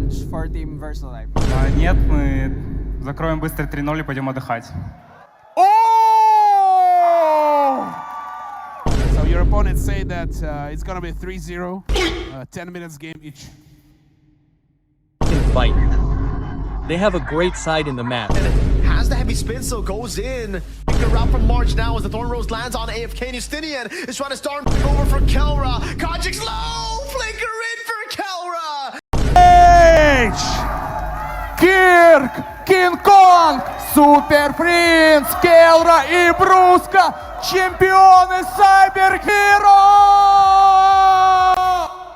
challenge for Team Versalife? Нет, мы закроем быстро 3-0 и пойдем отдыхать. So your opponents say that it's gonna be 3-0, 10 minutes game each. Fight. They have a great side in the match. Has the heavy spin, so goes in. Pick a route from March now as the Thorn Rose lands on AFK. Justinian is trying to start over for Kelra. Kajik's low! Flinker in for Kelra! H! Kirk! King Kong! Super Prince! Kelra и Бруска! Чемпионы Cyber Hero!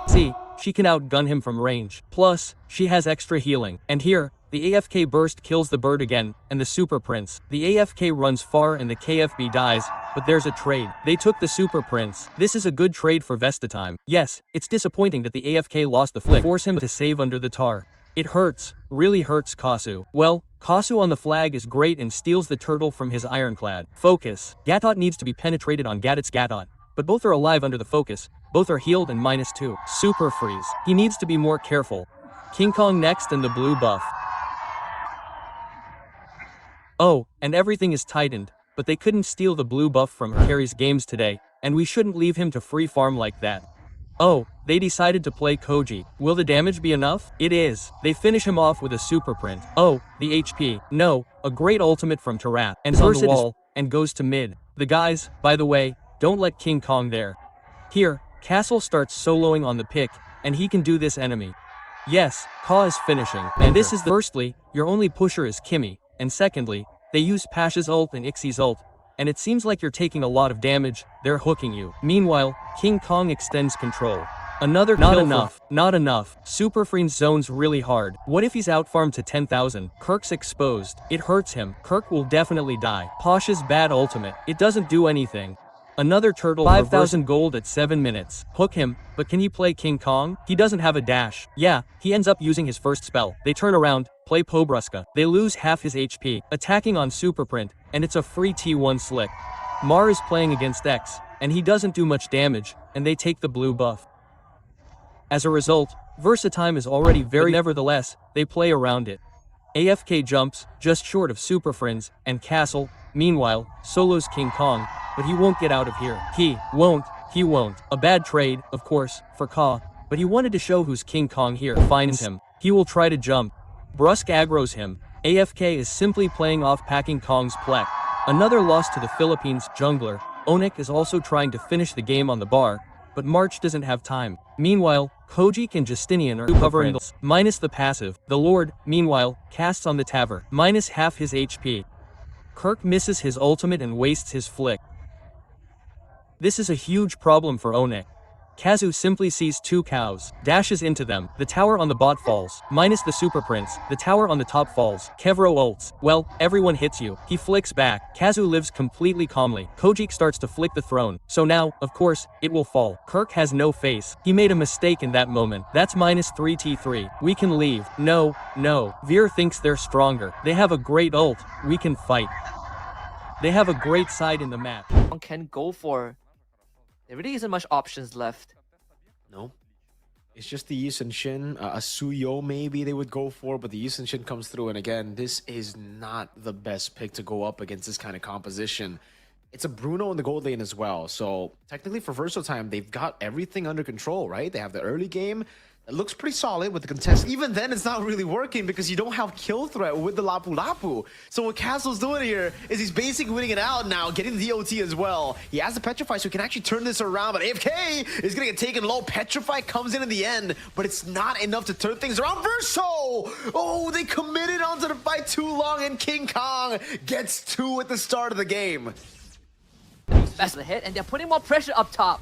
See, she can outgun him from range. Plus, she has extra healing. And here, the AFK burst kills the bird again, and the Super Prince. The AFK runs far and the KFB dies, but there's a trade. They took the Super Prince. This is a good trade for Vesta time. Yes, it's disappointing that the AFK lost the flick. Force him to save under the tar. It hurts, really hurts Kasu. Well, Kasu on the flag is great and steals the turtle from his ironclad. Focus. Gatot needs to be penetrated on Gatot's Gatot. But both are alive under the focus. Both are healed and -2. Super freeze. He needs to be more careful. King Kong next and the blue buff. Oh, and everything is tightened, but they couldn't steal the blue buff from Harry's games today, and we shouldn't leave him to free farm like that. Oh, they decided to play Koji. Will the damage be enough? It is. They finish him off with a super print. Oh, the HP. No, a great ultimate from Tarat. And on the wall, and goes to mid. The guys, by the way, don't let King Kong there. Here, Castle starts soloing on the pick, and he can do this enemy. Yes, Ka is finishing. And this is firstly, your only pusher is Kimmy. And secondly, they use Pasha's ult and Ixie's ult, and it seems like you're taking a lot of damage, they're hooking you. Meanwhile, King Kong extends control. Another not enough, not enough. Super Friends zones really hard. What if he's outfarmed to 10,000? Kirk's exposed. It hurts him. Kirk will definitely die. Pasha's bad ultimate. It doesn't do anything. Another turtle 5,000 gold at 7 minutes. Hook him, but can he play King Kong? He doesn't have a dash. Yeah, he ends up using his first spell. They turn around, play Pobruska. They lose half his HP, attacking on Superprint, and it's a free T1 slick. Mar is playing against X, and he doesn't do much damage, and they take the blue buff. As a result, Versatime is already very nevertheless, they play around it. AFK jumps, just short of Super Friends, and Castle, meanwhile, solos King Kong, but he won't get out of here. He won't. A bad trade, of course, for Ka, but he wanted to show who's King Kong here. Finds him. He will try to jump. Brusque aggroes him. AFK is simply playing off packing Kong's plek. Another loss to the Philippines jungler. ONIC is also trying to finish the game on the bar, but March doesn't have time. Meanwhile, Kojik and Justinian are covering minus the passive. The Lord, meanwhile, casts on the Taver, minus half his HP. Kirk misses his ultimate and wastes his flick. This is a huge problem for ONIC. Kazu simply sees two cows, dashes into them, the tower on the bot falls, minus the Super Prince, the tower on the top falls, Kevro ults, well, everyone hits you, he flicks back, Kazu lives completely calmly, Kojik starts to flick the throne, so now, of course, it will fall. Kirk has no face, he made a mistake in that moment, that's minus 3 T3, we can leave, no, Veer thinks they're stronger, they have a great ult, we can fight. They have a great side in the match. Can go for. There really isn't much options left. No. It's just the Yi Sun-shin. A Suyo maybe they would go for, but the Yi Sun-shin comes through. And again, this is not the best pick to go up against this kind of composition. It's a Bruno in the gold lane as well. So technically for Versatime, they've got everything under control, right? They have the early game. It looks pretty solid with the contest. Even then, it's not really working because you don't have kill threat with the Lapu Lapu. So what Castle's doing here is he's basically winning it out now, getting the OT as well. He has the Petrify, so he can actually turn this around. But AFK is going to get taken low. Petrify comes in the end, but it's not enough to turn things around. Verso! Oh, they committed onto the fight too long, and King Kong gets 2 at the start of the game. That's the hit, and they're putting more pressure up top.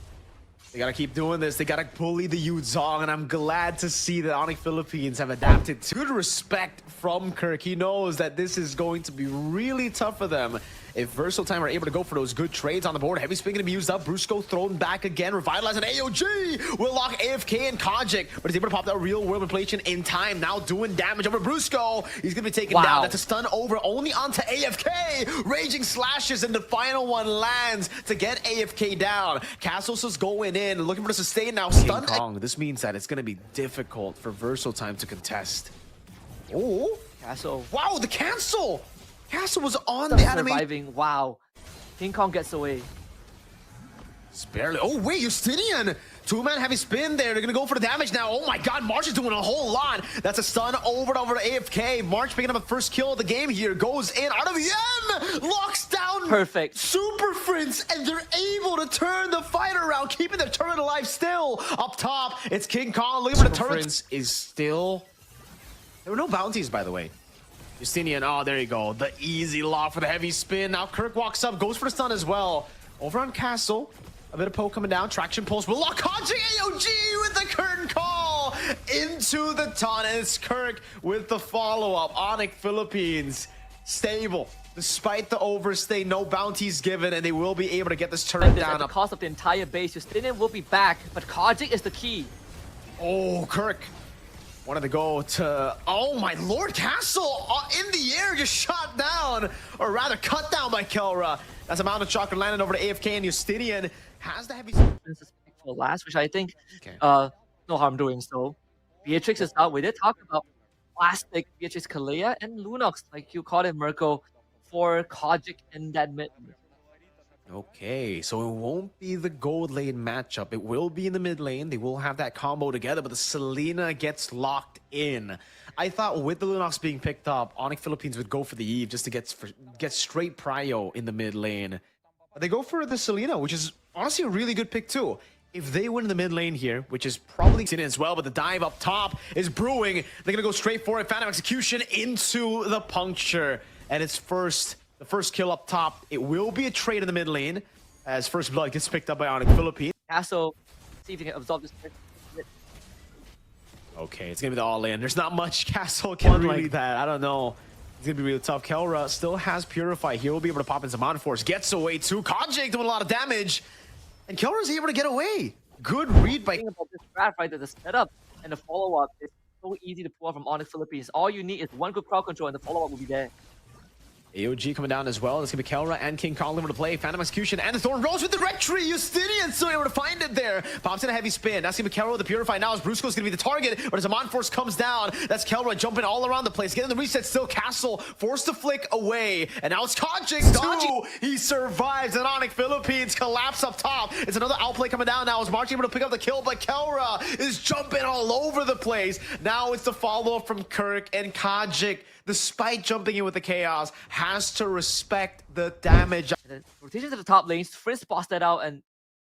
They gotta keep doing this. They gotta bully the Yuzong, and I'm glad to see that ONIC Philippines have adapted to good respect from Kirk. He knows that this is going to be really tough for them. if Versatile Time are able to go for those good trades on the board. Heavy Spin going to be used up. Brusco thrown back again. Revitalizing AOG will lock AFK and Kojic, but he's able to pop that real world manipulation in time. Now doing damage over Brusco. He's going to be taken down. That's a stun over only onto AFK. Raging slashes, and the final one lands to get AFK down. Castles is going in, looking for the sustain now. Stun Kong. This means that it's going to be difficult for Versatile Time to contest. Oh, Castle. wow, the cancel. Castle was on Still the animation. surviving. Wow. King Kong gets away. It's barely. Oh, wait, Justinian. Two-man heavy spin there. They're going to go for the damage now. Oh my god, March is doing a whole lot. That's a stun over to AFK. March picking up a first kill of the game here. Goes in. Out of the M! Locks down. Perfect. Super Prince, and they're able to turn the fight around, keeping the turret alive still. Up top, it's King Kong. Looking for the turret. Prince is still... There were no bounties, by the way. Justinian, oh, there you go. The easy lock for the heavy spin. Now Kirk walks up, goes for the stun as well. Over on Castle. A bit of poke coming down. Traction pulse will lock Kojic. AOG with the curtain call into the taunt. And it's Kirk with the follow-up. ONIC Philippines, stable. Despite the overstay, no bounties given, and they will be able to get this turret down. At the cost of the entire base, Justinian will be back, but Kojic is the key. Oh, Kirk wanted to go to... Oh, my Lord, Castle in the air, just shot down, or rather cut down by Kelra. That's a Mountain Chakra landing over to AFK, and Justinian has the heavy... This is for last, which I think no harm doing so. Beatrix is out. We did talk about plastic Beatrix Kalea and Lunox, like you called it, Mirko, for Kojic in that mid. Okay, so it won't be the gold lane matchup. It will be in the mid lane. They will have that combo together, but the Selena gets locked in. I thought with the Lunox being picked up, ONIC Philippines would go for the Eve just to get straight prio in the mid lane. But they go for the Selena, which is honestly a really good pick too. If they win in the mid lane here, which is probably in as well, but the dive up top is brewing. They're going to go straight for it. Phantom Execution into the puncture. And it's the first kill up top. It will be a trade in the mid lane as First Blood gets picked up by ONIC Philippines. Castle, see if he can absorb this. Okay, it's going to be the all-in. There's not much Castle can really that. I don't know. It's going to be really tough. Kelra still has Purify. He will be able to pop in some Mountain Force. Gets away too. Kojic doing a lot of damage. And Kelra's able to get away. Good read by... The thing about this draft, right, that the setup and the follow-up is so easy to pull off from ONIC Philippines. All you need is one good crowd control and the follow-up will be there. AOG coming down as well. It's going to be Kelra and King Kong able to play. Phantom Execution and the Thorn Rose with the Red Tree. Justinian still able to find it there. Pops in a heavy spin. That's going to be Kelra with the Purify. Now as Brusco's going to be the target, but as a Mountain Force comes down, that's Kelra jumping all around the place. Getting the reset still. Castle forced to flick away. And now it's Kojic. Dodging. He survives. And ONIC Philippines collapse up top. It's another outplay coming down now as March able to pick up the kill, but Kelra is jumping all over the place. Now it's the follow-up from Kirk, and Kojic, despite jumping in with the chaos, has to respect the damage. And rotation to the top lanes, Frizz spots that out, and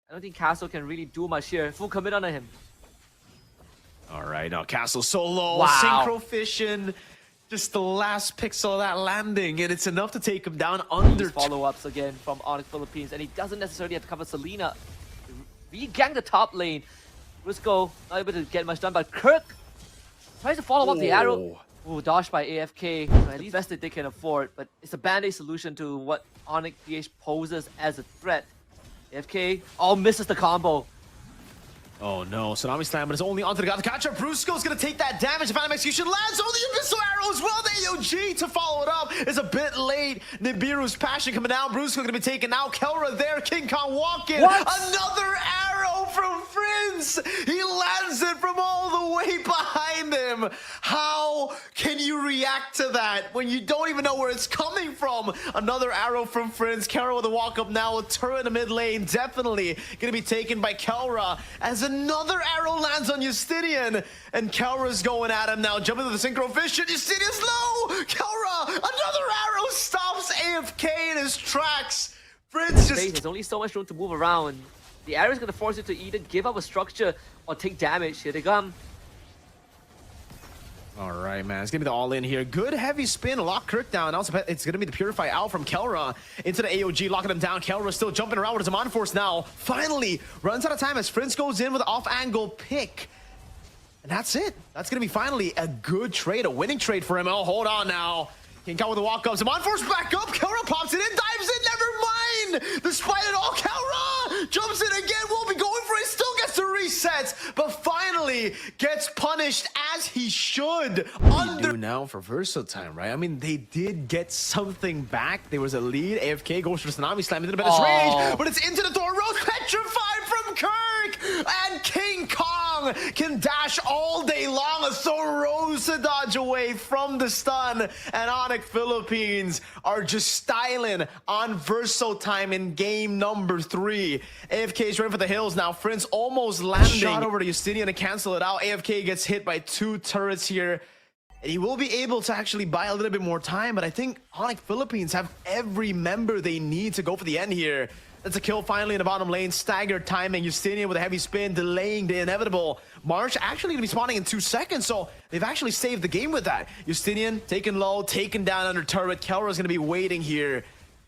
I don't think Castle can really do much here. Full commit on him. All right, now Castle solo, Wow. Synchro Fission, just the last pixel of that landing, and it's enough to take him down under. These follow-ups again from ONIC Philippines, and he doesn't necessarily have to cover Selena. Re-gang the top lane. Brusco not able to get much done, but Kirk tries to follow up the arrow. Ooh, dodged by AFK. So at least best that they can afford, but it's a band-aid solution to what ONIC PH poses as a threat. AFK misses the combo. Oh no, Tsunami Slam, but it's only onto the guy to catch up. Brusco's gonna take that damage. Phantom Execution lands on the Abyssal Arrow as well. The AOG to follow it up is a bit late. Nibiru's Passion coming down. Brusco gonna be taken out. Kelra there. King Kong walking. Another arrow from Prince. He lands it from all the way behind him. How can you react to that when you don't even know where it's coming from? Another arrow from Prince. Kelra with a walk up now. A turret in the mid lane. Definitely gonna be taken by Kelra as another arrow lands on Justinian, and Kelra's going at him now, jumping to the Synchro Fission. Justinian's low! Kelra, another arrow stops AFK in his tracks. Prince just... There's only so much room to move around. The arrow is going to force you to either give up a structure or take damage. Here they come. All right, man. It's going to be the all-in here. Good heavy spin. Lock Kirk down. Also, it's going to be the Purify out from Kelra into the AOG, locking him down. Kelra still jumping around with his Mountain Force now. Finally, runs out of time as Prince goes in with an off-angle pick. And that's it. That's going to be finally a good trade, a winning trade for him. Oh, hold on now. King Kong with the walk-ups. The Mountain Force back up. Kelra pops it in, dives win! Despite it all, Kelra jumps in again, will be going for it, still gets the resets, but finally gets punished as he should. Under now for Versatile, right? I mean, they did get something back. There was a lead. AFK goes for the Tsunami Slam into the best range, but it's into the door. Rose petrified from Kirk, and King Kong can dash all day long. A Thor Rose to dodge away from the stun, and ONIC Philippines are just styling on Versatile in game number 3. AFK is ready for the hills now. Prince almost landing. Shot over to Justinian to cancel it out. AFK gets hit by 2 turrets here. And he will be able to actually buy a little bit more time, but I think ONIC Philippines have every member they need to go for the end here. That's a kill finally in the bottom lane. Staggered timing. Justinian with a heavy spin, delaying the inevitable. March actually going to be spawning in 2 seconds, so they've actually saved the game with that. Justinian taken low, taken down under turret. Kelra is going to be waiting here.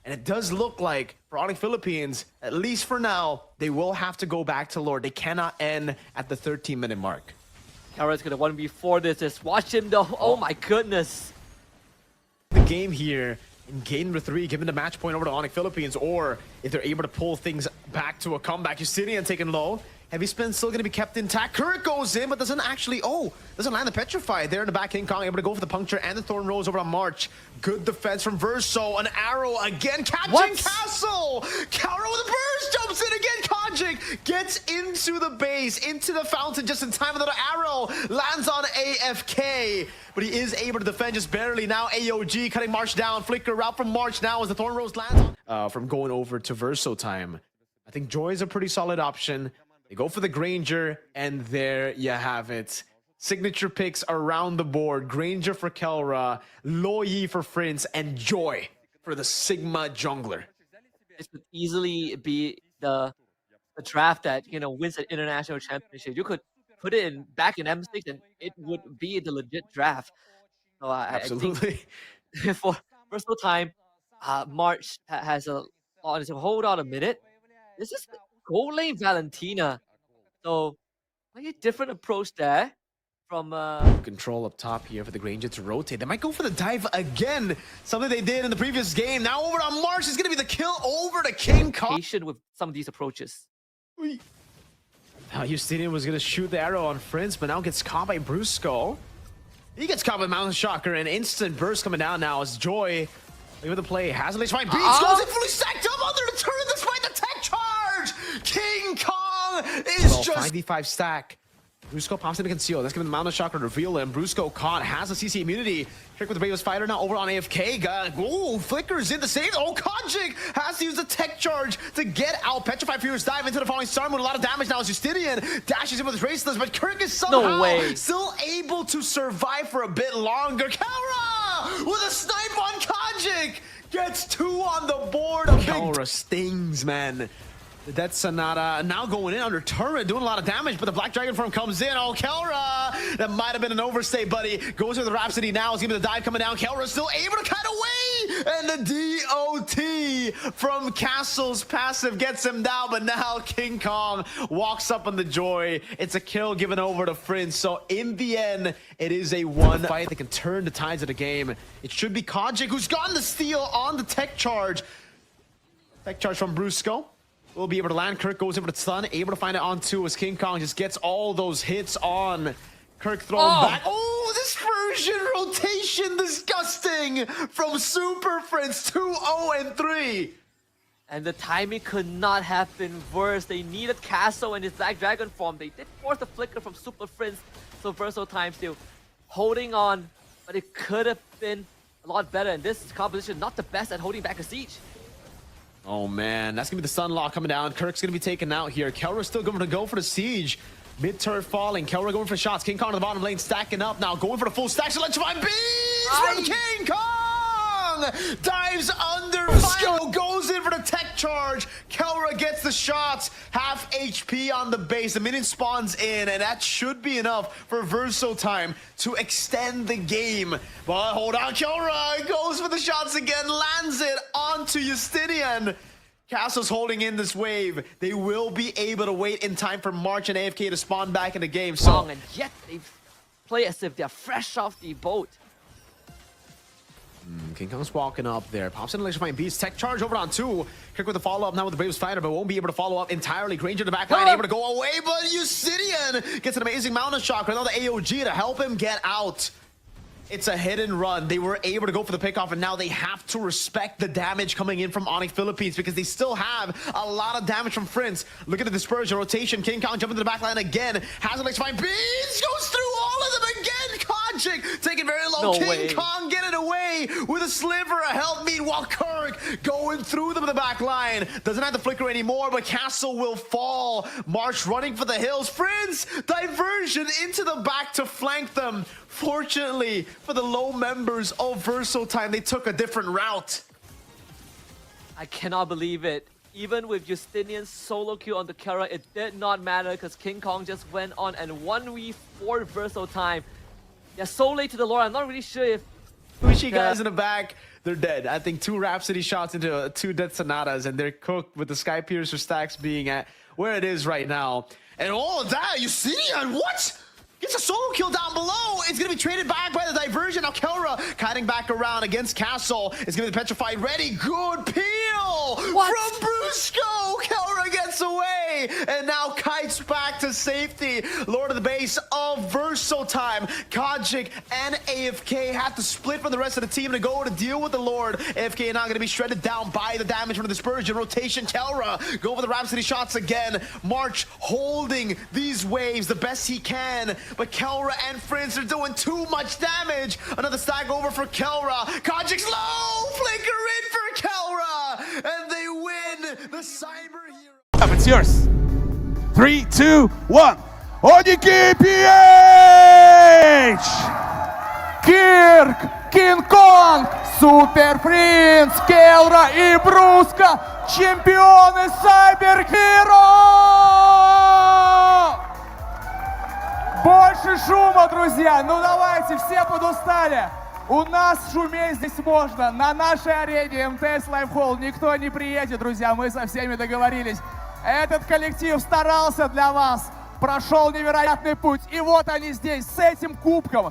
And it does look like for ONIC Philippines, at least for now, they will have to go back to Lord. They cannot end at the 13-minute mark. Kelra's gonna 1v4 this. Just watch him though. Oh my goodness. The game here in game number 3, giving the match point over to ONIC Philippines, or if they're able to pull things back to a comeback. Justinian taken low. Heavy spin still going to be kept intact. Kirk goes in, but doesn't actually, doesn't land the Petrify. There in the back, King Kong able to go for the puncture and the Thorn Rose over on March. Good defense from Verso. An arrow again, catching Castle. Kaura with a burst, jumps in again. Kojic gets into the base, into the fountain just in time. Another arrow lands on AFK, but he is able to defend just barely. Now AOG cutting March down. Flicker route from March now as the Thorn Rose lands on, from going over to Verso time. I think Joy is a pretty solid option. They go for the Granger, and there you have it. Signature picks around the board. Granger for Kelra, Loyi for Prince, and Joy for the Sigma jungler. This would easily be the draft that, you know, wins an international championship. You could put it in back in M6 and it would be the legit draft. So I think for Versatile time, March has a lot. So hold on a minute. This is gold lane Valentina. So like a different approach there from control up top here for the Granger to rotate. They might go for the dive again. Something they did in the previous game. Now over on March is going to be the kill over to King Kong. Patient with some of these approaches. Now Justinian was going to shoot the arrow on Prince, but now gets caught by Brusco. He gets caught by Mountain Shocker, and instant burst coming down now as Joy, look at the play, has a lace fight, beats, goes in fully stacked up under the turret despite the tech charge. King Kong is just 5v5 stack. Brusco pops into conceal. That's giving the Mountain Shocker to reveal him. Brusco caught, has a CC immunity. Trick with the Bravest Fighter now over on AFK. Oh, flickers in the save. Oh, Kojic has to use the tech charge to get out. Petrified Furious dive into the falling star with a lot of damage now as Justinian dashes in with his Raceless, but Kirk is somehow still able to survive for a bit longer. Kaura with a snipe on Kojic gets 2 on the board. Kaura stings, man. The Death Sonata now going in under turret, doing a lot of damage, but the Black Dragon form comes in. Oh, Kelra! That might have been an overstay, buddy. Goes with the Rhapsody now. He's giving the dive coming down. Kelra still able to cut away! And the DOT from Castle's passive gets him down, but now King Kong walks up on the Joy. It's a kill given over to Prince. So in the end, it is a one fight that can turn the tides of the game. It should be Kojic who's gotten the steal on the tech charge. Tech charge from Brusco. Will be able to land. Kirk goes in for the stun, able to find it on 2 as King Kong just gets all those hits on. Kirk thrown back. Oh, this version rotation, disgusting from Super Prince 2-0-3. And the timing could not have been worse. They needed Castle and his Black Dragon form. They did force the flicker from Super Prince, so Versatile time still holding on, but it could have been a lot better. And this composition not the best at holding back a siege. Oh man, that's gonna be the stun lock coming down. Kirk's gonna be taken out here. Kelra's still going to go for the siege. Mid turret falling. Kelra going for shots. King Kong in the bottom lane stacking up now. Going for the full stack. Electrifying beast from King Kong! Dives under. Brusco goes in for the tech charge. Kelra gets the shots. Half HP on the base. The minion spawns in, and that should be enough for Verso time to extend the game. But hold on, Kelra goes for the shots again. Lands it onto Justinian. Castle's holding in this wave. They will be able to wait in time for March and AFK to spawn back in the game. So, and yet they play as if they're fresh off the boat. King Kong's walking up there. Pops in electrifying beast. Tech charge over on 2. Kirk with the follow-up now with the Braves Fighter, but won't be able to follow up entirely. Granger in the back line, able to go away, but Yusidian gets an amazing mountain shock. Another AOG to help him get out. It's a hit and run. They were able to go for the pickoff, and now they have to respect the damage coming in from ONIC Philippines because they still have a lot of damage from Prince. Look at the dispersion, rotation. King Kong jumping to the back line again. Has an electrifying beast, goes through all of them again. Kojic taking very low. No King way. Kong getting away with a sliver of health. Meanwhile, Kirk going through them in the back line. Doesn't have the flicker anymore, but Castle will fall. March running for the hills. Prince, diversion into the back to flank them. Fortunately for the low members of Versatile, they took a different route. I cannot believe it. Even with Justinian's solo kill on the Kara, it did not matter because King Kong just went on and 1v4 Versatile. They're so late to the lore. I'm not really sure if Pushy guys in the back, they're dead. I think 2 Rhapsody shots into 2 Death Sonatas, and they're cooked with the Sky Piercer stacks being at where it is right now. And all of that, Justinian, what? Gets a solo kill down below. It's going to be traded back by the diversion. Now Kelra kiting back around against Castle. It's going to be petrified ready. Good peel from Brusco. Kelra gets away. And now kites back to safety. Lord of the base of Versatile. Kojic and AFK have to split from the rest of the team to go to deal with the Lord. AFK now going to be shredded down by the damage from the dispersion. Rotation. Kelra go for the Rhapsody shots again. March holding these waves the best he can. But Kelra and Prince are doing too much damage. Another stack over for Kelra. Kojic's low! Flicker in for Kelra! And they win the Cyber Hero. It's yours. 3, 2, 1. ONIC PH! Kirk, King Kong, Super Prince, Келра и Бруска, чемпионы Cyber Hero! Больше шума, друзья! Ну давайте, все подустали! У нас шуметь здесь можно. На нашей арене МТС Лайфхолл никто не приедет, друзья. Мы со всеми договорились. Этот коллектив старался для вас, прошел невероятный путь. И вот они здесь, с этим кубком.